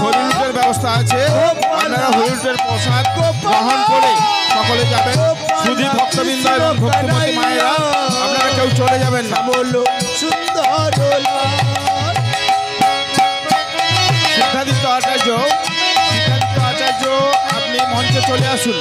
হরিলুটের ব্যবস্থা আছে, আপনারা হরিলুটের পোশাক গ্রহণ করে সকলে যাবেন। সুধী ভক্তবৃন্দ এবং ভক্তিমতী মায়েরা আপনারা কেউ চলে যাবেন না। সিদ্ধাদিত্য আচার্য, আপনি মঞ্চে চলে আসুন।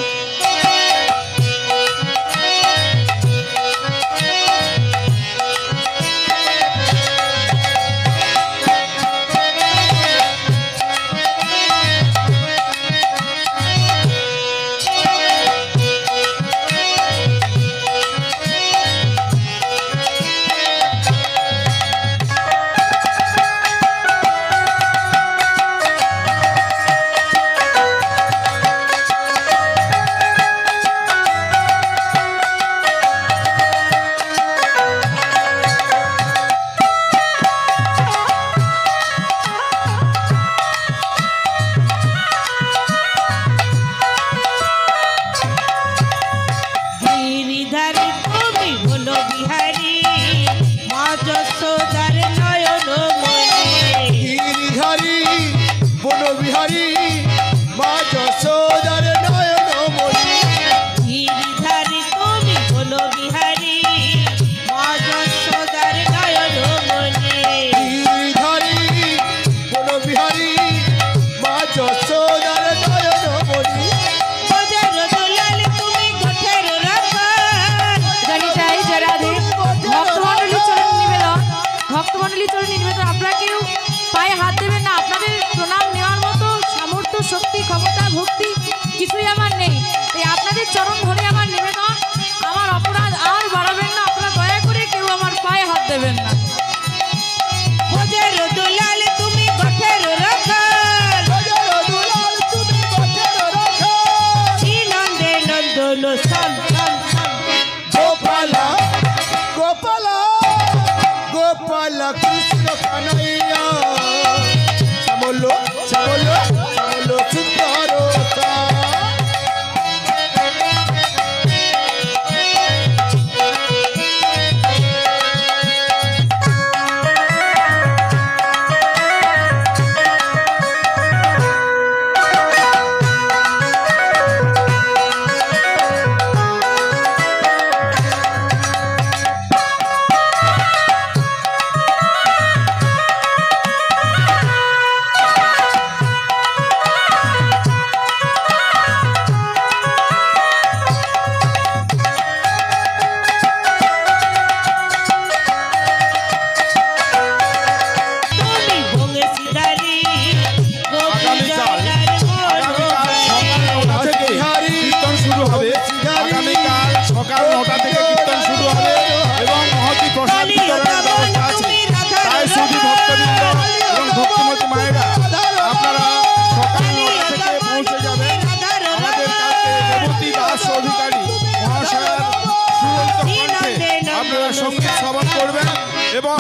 শক্তি ক্ষমতা ভক্তি কিছুই আমার নেই, তাই আপনাদের চরণ ধরে আমার নিবেদন, আমার অপরাধ আর বাড়াবেন না, আপনারা দয়া করে কেউ আমার পায়ে হাত দেবেন না। গোপালা কৃষ্ণ কানাইয়া চামলো চামলো চামলো সুন্দরতা। সকাল 9টা থেকে কীর্তন শুরু হবে এবং মহতী প্রসাদ বিতরণের ব্যবস্থা আছে। তাই সুধী ভক্তবৃন্দ এবং ভক্তিমতী মায়েরা আপনারা সকাল 9টা থেকে পৌঁছে যাবেন। আমাদের কাছে রেবতী দাস অধিকারী মহাশয়ের সুরন্ত কণ্ঠে আপনারা সঙ্গীত শ্রবণ করবেন এবং